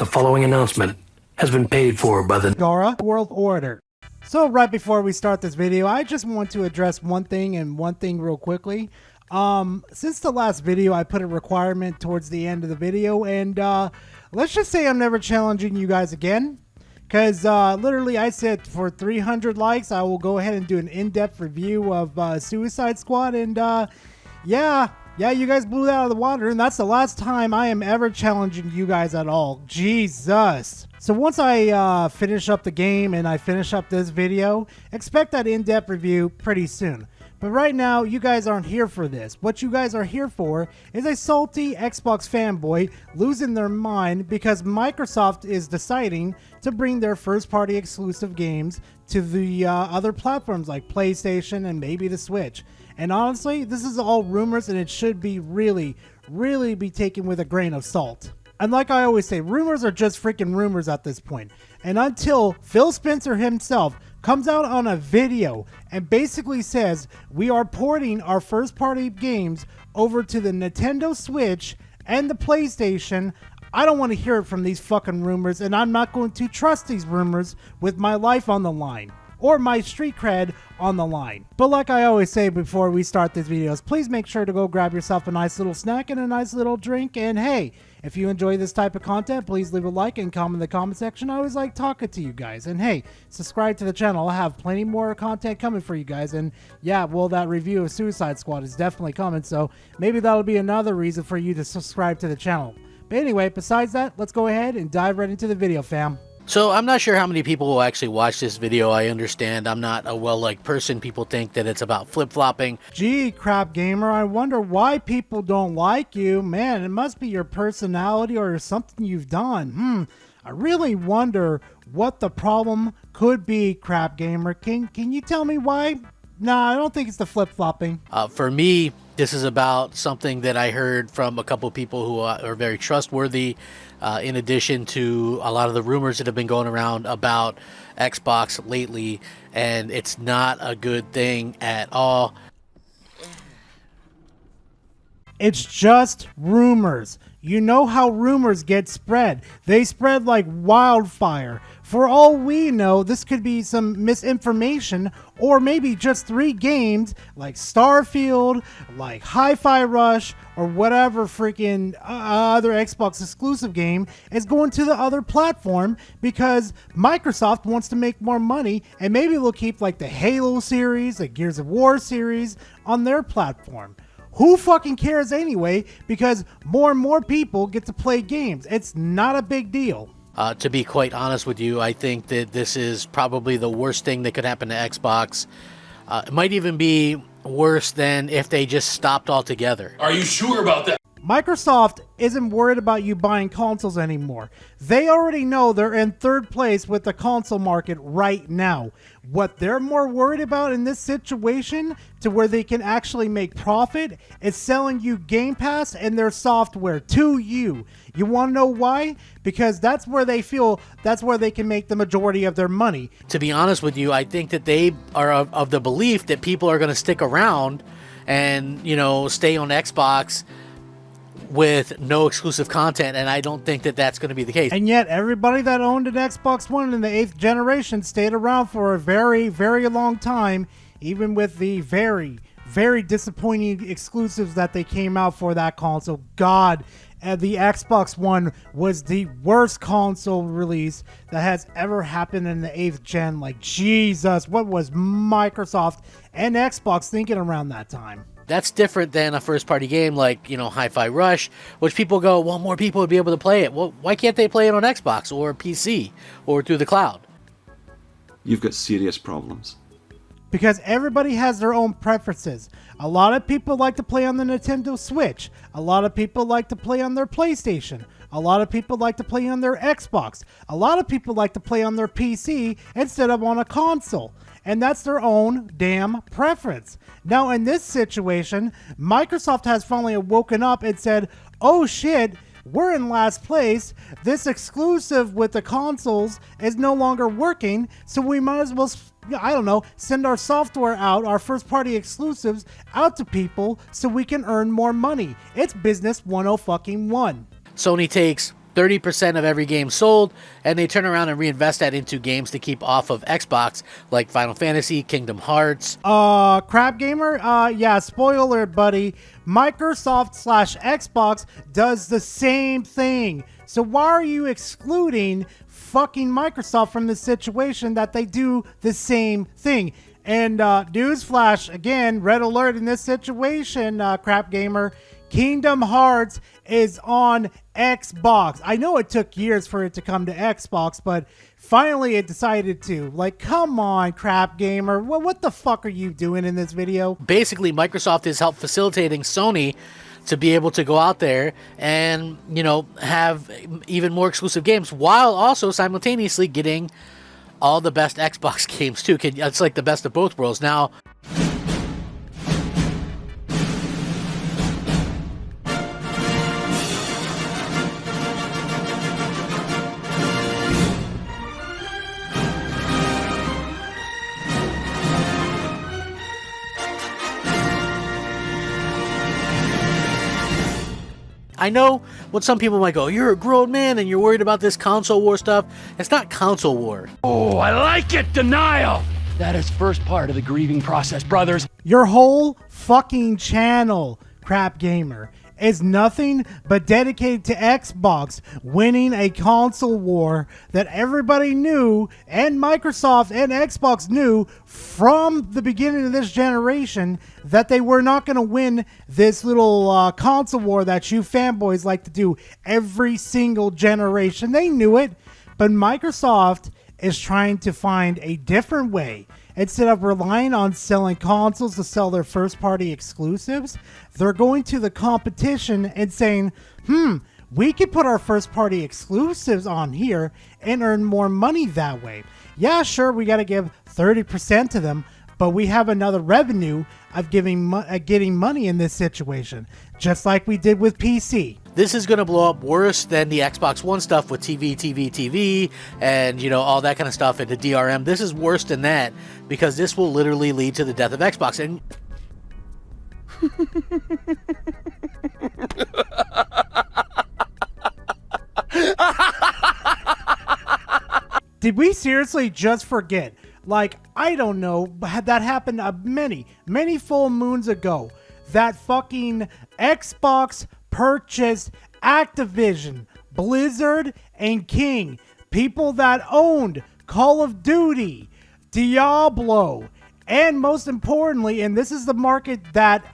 The following announcement has been paid for by the Gara World Order. So right before we start this video, I just want to address one thing real quickly. Since the last video, I put a requirement towards the end of the video, and let's just say I'm never challenging you guys again. Because literally I said for 300 likes, I will go ahead and do an in-depth review of Suicide Squad, and yeah, you guys blew that out of the water, and that's the last time I am ever challenging you guys at all. Jesus. So once I finish up the game and I finish up this video, expect that in-depth review pretty soon. But right now, you guys aren't here for this. What you guys are here for is a salty Xbox fanboy losing their mind because Microsoft is deciding to bring their first-party exclusive games to the other platforms like PlayStation and maybe the Switch. And honestly, this is all rumors, and it should be really be taken with a grain of salt. And like I always say, rumors are just freaking rumors at this point. And until Phil Spencer himself comes out on a video and basically says we are porting our first party games over to the Nintendo Switch and the PlayStation, I don't want to hear it from these fucking rumors, and I'm not going to trust these rumors with my life on the line or my street cred on the line. But like I always say before we start these videos, please make sure to go grab yourself a nice little snack and a nice little drink. And hey, if you enjoy this type of content, please leave a like and comment in the comment section. I always like talking to you guys. And hey, subscribe to the channel. I'll have plenty more content coming for you guys. And yeah, well, that review of Suicide Squad is definitely coming, so maybe that'll be another reason for you to subscribe to the channel. But anyway, besides that, let's go ahead and dive right into the video, fam. So I'm not sure how many people will actually watch this video. I understand I'm not a well-liked person. People think that it's about flip-flopping. Gee, crap gamer, I wonder why people don't like you. Man, it must be your personality or something you've done. I really wonder what the problem could be, crap gamer. Can you tell me why? Nah, I don't think it's the flip-flopping. For me, this is about something that I heard from a couple of people who are very trustworthy, in addition to a lot of the rumors that have been going around about Xbox lately, and it's not a good thing at all. It's just rumors. You know how rumors get spread. They spread like wildfire. For all we know, this could be some misinformation, or maybe just 3 games like Starfield, like Hi-Fi Rush, or whatever freaking other Xbox exclusive game is going to the other platform because Microsoft wants to make more money, and maybe they'll keep like the Halo series, the Gears of War series on their platform. Who fucking cares anyway, because more and more people get to play games. It's not a big deal. To be quite honest with you, I think that this is probably the worst thing that could happen to Xbox. It might even be worse than if they just stopped altogether. Are you sure about that? Microsoft isn't worried about you buying consoles anymore. They already know they're in 3rd place with the console market right now. What they're more worried about in this situation, to where they can actually make profit, is selling you Game Pass and their software to you. You want to know why? Because that's where they feel that's where they can make the majority of their money. To be honest with you, I think that they are of the belief that people are going to stick around and, you know, stay on Xbox with no exclusive content, and I don't think that that's going to be the case. And yet everybody that owned an Xbox One in the 8th generation stayed around for a very long time, even with the very disappointing exclusives that they came out for that console. God, the Xbox One was the worst console release that has ever happened in the 8th gen. Like, Jesus, what was Microsoft and Xbox thinking around that time? That's different than a first-party game like, you know, Hi-Fi Rush, which people go, well, more people would be able to play it. Well, why can't they play it on Xbox or PC or through the cloud? You've got serious problems. Because everybody has their own preferences. A lot of people like to play on the Nintendo Switch. A lot of people like to play on their PlayStation. A lot of people like to play on their Xbox. A lot of people like to play on their PC instead of on a console. And that's their own damn preference. Now, in this situation, Microsoft has finally woken up and said, oh shit, we're in last place. This exclusive with the consoles is no longer working, so we might as well, I don't know, send our software out, our first party exclusives out to people so we can earn more money. It's business 101. Sony takes 30% of every game sold, and they turn around and reinvest that into games to keep off of Xbox, like Final Fantasy, Kingdom Hearts. Crab Gamer, yeah, spoiler, buddy. Microsoft slash Xbox does the same thing. So why are you excluding fucking Microsoft from the situation that they do the same thing? And newsflash, again, red alert in this situation, Crap Gamer, Kingdom Hearts is on Xbox. I know it took years for it to come to Xbox, but finally it decided to. Like, come on, Crap Gamer. What the fuck are you doing in this video? Basically, Microsoft is help facilitating Sony to be able to go out there and, you know, have even more exclusive games while also simultaneously getting all the best Xbox games too. It's like the best of both worlds. Now, I know what some people might go, you're a grown man and you're worried about this console war stuff. It's not console war. Oh, I like it, denial. That is first part of the grieving process, brothers. Your whole fucking channel, Crap Gamer, is nothing but dedicated to Xbox winning a console war that everybody knew, and Microsoft and Xbox knew from the beginning of this generation that they were not going to win this little console war that you fanboys like to do every single generation. They knew it, but Microsoft is trying to find a different way. Instead of relying on selling consoles to sell their first-party exclusives, they're going to the competition and saying, we could put our first-party exclusives on here and earn more money that way. Yeah, sure, we got to give 30% to them, but we have another revenue of getting money in this situation, just like we did with PC. This is going to blow up worse than the Xbox One stuff with TV, and, you know, all that kind of stuff, and the DRM. This is worse than that because this will literally lead to the death of Xbox. And did we seriously just forget? Like, I don't know, that happened many full moons ago. That fucking Xbox purchased Activision, Blizzard, and King. People that owned Call of Duty, Diablo, and most importantly, and this is the market that,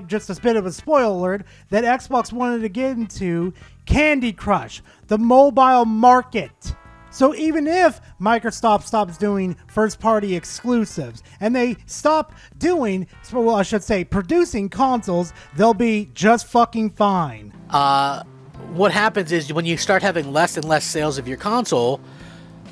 just a bit of a spoiler alert, that Xbox wanted to get into, Candy Crush, the mobile market. So even if Microsoft stops doing first-party exclusives and they stop doing, well, I should say, producing consoles, they'll be just fucking fine. What happens is when you start having less and less sales of your console,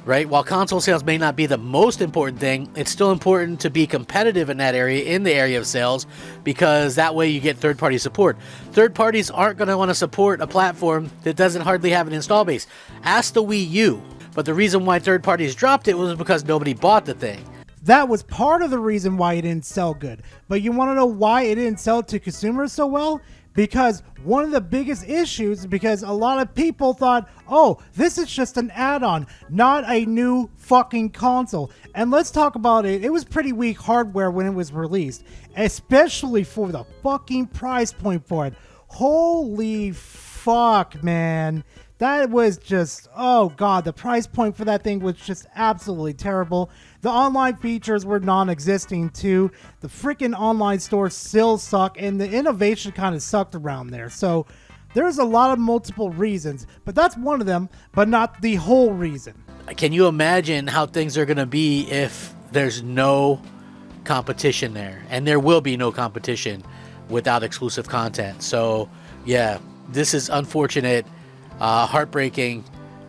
right? While console sales may not be the most important thing, it's still important to be competitive in that area, in the area of sales, because that way you get third-party support. Third parties aren't going to want to support a platform that doesn't hardly have an install base. Ask the Wii U. But the reason why third parties dropped it was because nobody bought the thing. That was part of the reason why it didn't sell good. But you want to know why it didn't sell to consumers so well? Because one of the biggest issues, because a lot of people thought, oh, this is just an add-on, not a new fucking console. And let's talk about it. It was pretty weak hardware when it was released, especially for the fucking price point for it. Holy fuck, man. That was just, oh god, the price point for that thing was just absolutely terrible. The online features were non-existing too. The freaking online stores still suck, and the innovation kind of sucked around there. So there's a lot of multiple reasons, but that's one of them, but not the whole reason. Can you imagine how things are going to be if there's no competition there? And there will be no competition without exclusive content. So yeah, this is unfortunate. Heartbreaking.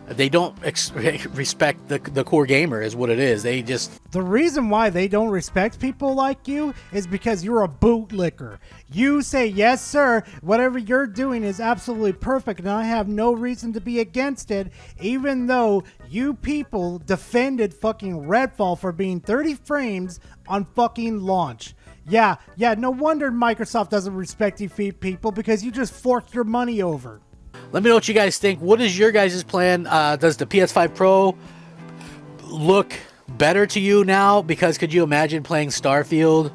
They don't respect the core gamer is what it is. They just... The reason why they don't respect people like you is because you're a bootlicker. You say, yes, sir, whatever you're doing is absolutely perfect, and I have no reason to be against it, even though you people defended fucking Redfall for being 30 frames on fucking launch. Yeah, no wonder Microsoft doesn't respect you people, because you just forked your money over. Let me know what you guys think. What is your guys' plan? Does the PS5 Pro look better to you now? Because could you imagine playing Starfield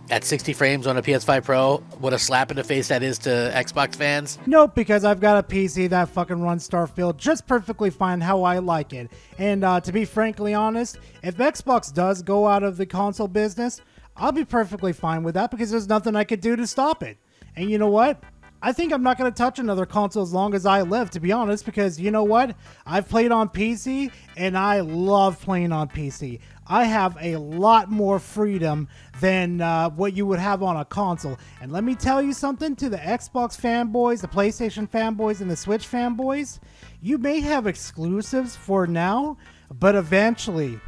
at 60 frames on a PS5 Pro? What a slap in the face that is to Xbox fans. Nope, because I've got a PC that fucking runs Starfield just perfectly fine how I like it. And to be frankly honest, if Xbox does go out of the console business, I'll be perfectly fine with that because there's nothing I could do to stop it. And you know what? I think I'm not going to touch another console as long as I live, to be honest, because you know what? I've played on PC, and I love playing on PC. I have a lot more freedom than what you would have on a console. And let me tell you something to the Xbox fanboys, the PlayStation fanboys, and the Switch fanboys. You may have exclusives for now, but eventually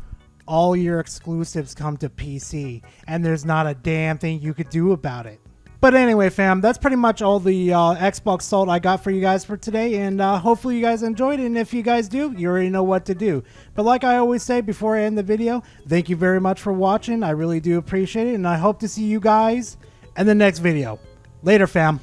all your exclusives come to PC, and there's not a damn thing you could do about it. But anyway, fam, that's pretty much all the Xbox salt I got for you guys for today, and hopefully you guys enjoyed it, and if you guys do, you already know what to do. But like I always say before I end the video, thank you very much for watching. I really do appreciate it, and I hope to see you guys in the next video. Later, fam.